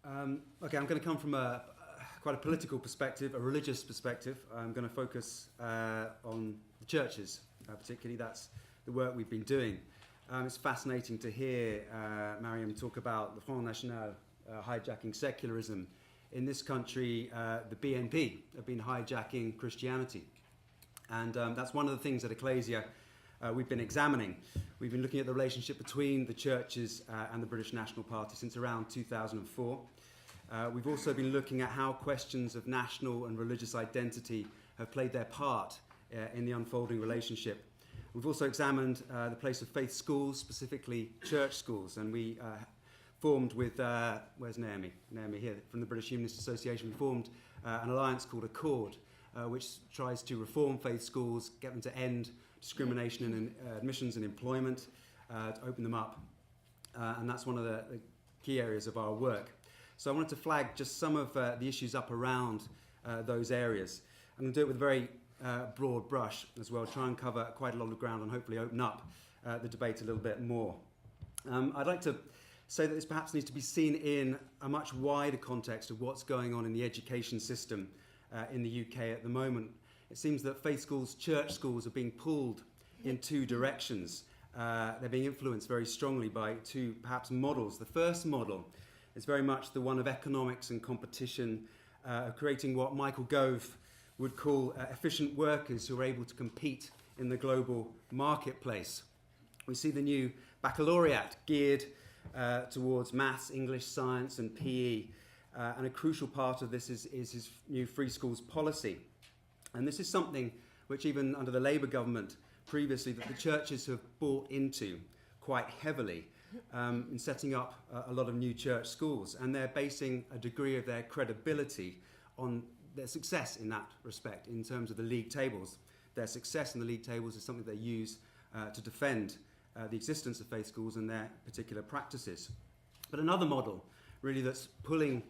Okay, I'm going to come from quite a political perspective, a religious perspective. I'm going to focus on the churches, particularly. That's the work we've been doing. It's fascinating to hear Mariam talk about the Front National hijacking secularism. In this country, the BNP have been hijacking Christianity. And that's one of the things at Ecclesia we've been examining. We've been looking at the relationship between the churches and the British National Party since around 2004. We've also been looking at how questions of national and religious identity have played their part in the unfolding relationship. We've also examined the place of faith schools, specifically church schools, and we formed with, where's Naomi? Naomi here, from the British Humanist Association. We formed an alliance called Accord, which tries to reform faith schools, get them to end discrimination in admissions and employment, to open them up. And that's one of the key areas of our work. So I wanted to flag just some of the issues up around those areas. I'm going to do it with a very broad brush as well, try and cover quite a lot of ground and hopefully open up the debate a little bit more. I'd like to say that this perhaps needs to be seen in a much wider context of what's going on in the education system in the UK at the moment. It seems that faith schools, church schools are being pulled in two directions. They're being influenced very strongly by two perhaps models. The first model is very much the one of economics and competition, creating what Michael Gove would call efficient workers who are able to compete in the global marketplace. We see the new baccalaureate geared towards maths, English, science and PE, and a crucial part of this is his new free schools policy. And this is something which even under the Labour government previously that the churches have bought into quite heavily in setting up a lot of new church schools, and they're basing a degree of their credibility on their success in that respect in terms of the league tables. Their success in the league tables is something they use to defend the existence of faith schools and their particular practices. But another model really that's pulling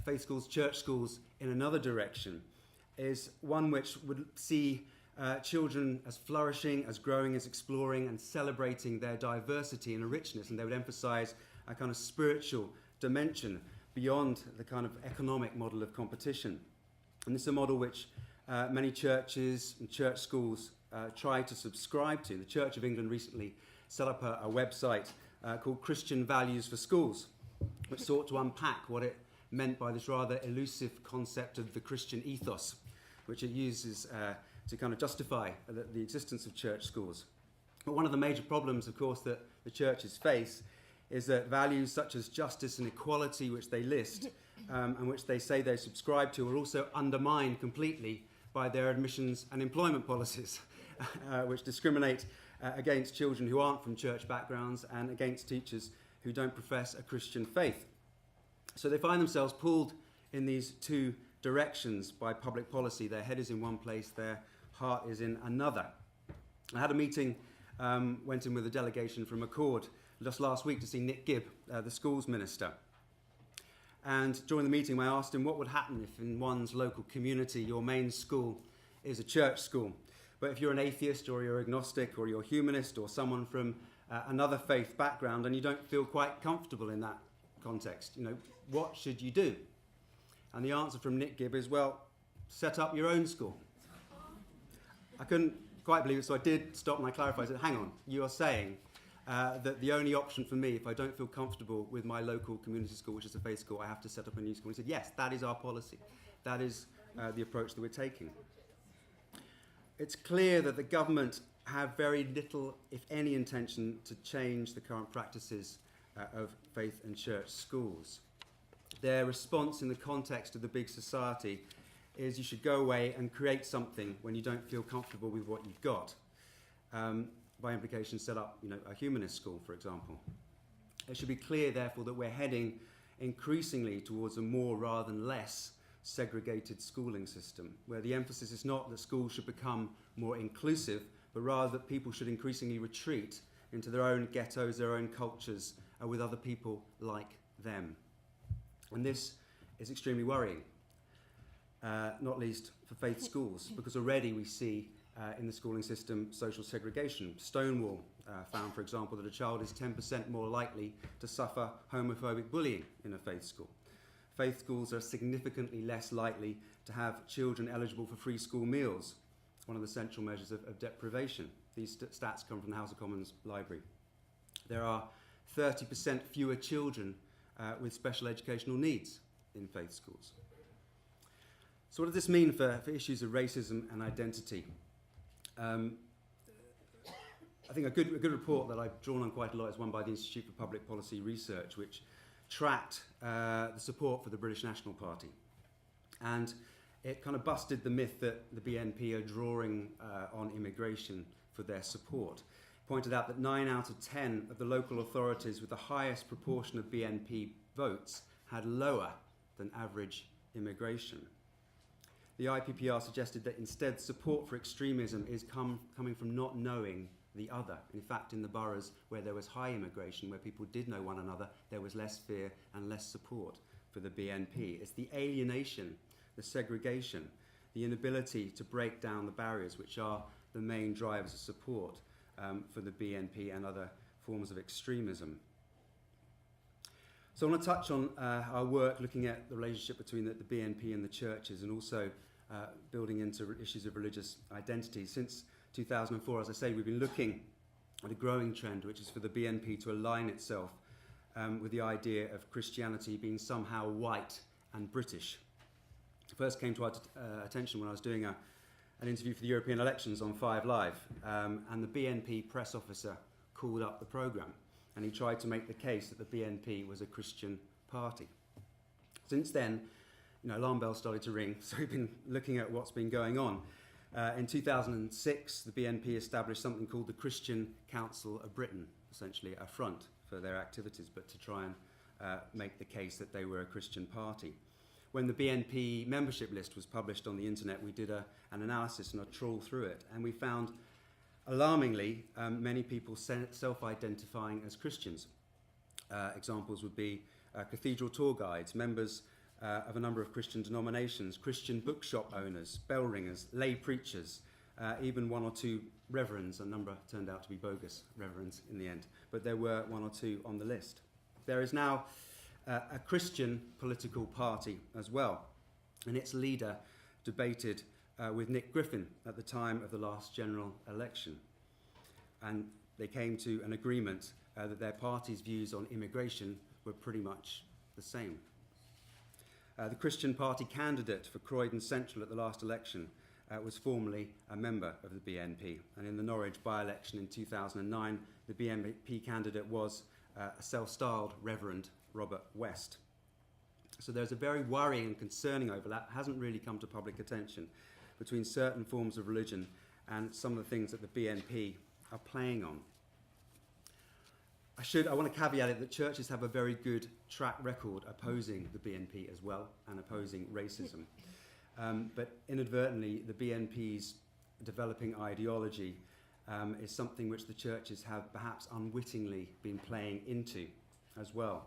faith schools, church schools in another direction is one which would see children as flourishing, as growing, as exploring and celebrating their diversity and a richness, and they would emphasize a kind of spiritual dimension beyond the kind of economic model of competition. And this is a model which many churches and church schools try to subscribe to. The Church of England recently set up a website called Christian Values for Schools, which sought to unpack what it meant by this rather elusive concept of the Christian ethos, which it uses to kind of justify the existence of church schools. But one of the major problems, of course, that the churches face is that values such as justice and equality, which they list and which they say they subscribe to, are also undermined completely by their admissions and employment policies, which discriminate against children who aren't from church backgrounds and against teachers who don't profess a Christian faith. So they find themselves pulled in these two directions by public policy. Their head is in one place, their heart is in another. I had a meeting, went in with a delegation from Accord just last week to see Nick Gibb, the schools minister. And during the meeting I asked him what would happen if in one's local community your main school is a church school. But if you're an atheist or you're agnostic or you're humanist or someone from another faith background and you don't feel quite comfortable in that context, what should you do? And the answer from Nick Gibb is, well, set up your own school. I couldn't quite believe it, so I did stop and I clarified. I said, hang on, you are saying that the only option for me, if I don't feel comfortable with my local community school, which is a faith school, I have to set up a new school. He said, yes, that is our policy. That is the approach that we're taking. It's clear that the government have very little, if any, intention to change the current practices of faith and church schools. Their response in the context of the big society is you should go away and create something when you don't feel comfortable with what you've got. By implication, set up a humanist school, for example. It should be clear, therefore, that we're heading increasingly towards a more rather than less segregated schooling system, where the emphasis is not that schools should become more inclusive, but rather that people should increasingly retreat into their own ghettos, their own cultures, with other people like them. And this is extremely worrying, not least for faith schools, because already we see in the schooling system social segregation. Stonewall found, for example, that a child is 10% more likely to suffer homophobic bullying in a faith school. faith schools are significantly less likely to have children eligible for free school meals, one of the central measures of deprivation. These stats come from the House of Commons Library. There are 30% fewer children with special educational needs in faith schools. So what does this mean for issues of racism and identity? I think a good report that I've drawn on quite a lot is one by the Institute for Public Policy Research, which tracked the support for the British National Party. And it kind of busted the myth that the BNP are drawing on immigration for their support. Pointed out that 9 out of 10 of the local authorities with the highest proportion of BNP votes had lower than average immigration. The IPPR suggested that instead support for extremism is coming from not knowing the other. In fact, in the boroughs where there was high immigration, where people did know one another, there was less fear and less support for the BNP. It's the alienation, the segregation, the inability to break down the barriers which are the main drivers of support for the BNP and other forms of extremism. So I want to touch on our work looking at the relationship between the BNP and the churches, and also building into issues of religious identity. Since 2004, as I say, we've been looking at a growing trend, which is for the BNP to align itself with the idea of Christianity being somehow white and British. It first came to our attention when I was doing an interview for the European elections on 5 Live, and the BNP press officer called up the programme, and he tried to make the case that the BNP was a Christian party. Since then, alarm bells started to ring, so we've been looking at what's been going on. In 2006, the BNP established something called the Christian Council of Britain, essentially a front for their activities, but to try and make the case that they were a Christian party. When the BNP membership list was published on the internet, we did an analysis and a trawl through it, and we found, alarmingly, many people self-identifying as Christians. Examples would be cathedral tour guides, members of a number of Christian denominations, Christian bookshop owners, bell ringers, lay preachers, even 1 or 2 reverends. A number turned out to be bogus reverends in the end, but there were 1 or 2 on the list. There is now a Christian political party as well, and its leader debated with Nick Griffin at the time of the last general election, and they came to an agreement that their party's views on immigration were pretty much the same. The Christian Party candidate for Croydon Central at the last election was formerly a member of the BNP, and in the Norwich by-election in 2009, the BNP candidate was a self-styled Reverend Robert West. So there's a very worrying and concerning overlap, hasn't really come to public attention, between certain forms of religion and some of the things that the BNP are playing on. I want to caveat it that churches have a very good track record opposing the BNP as well, and opposing racism. But inadvertently, the BNP's developing ideology is something which the churches have perhaps unwittingly been playing into as well.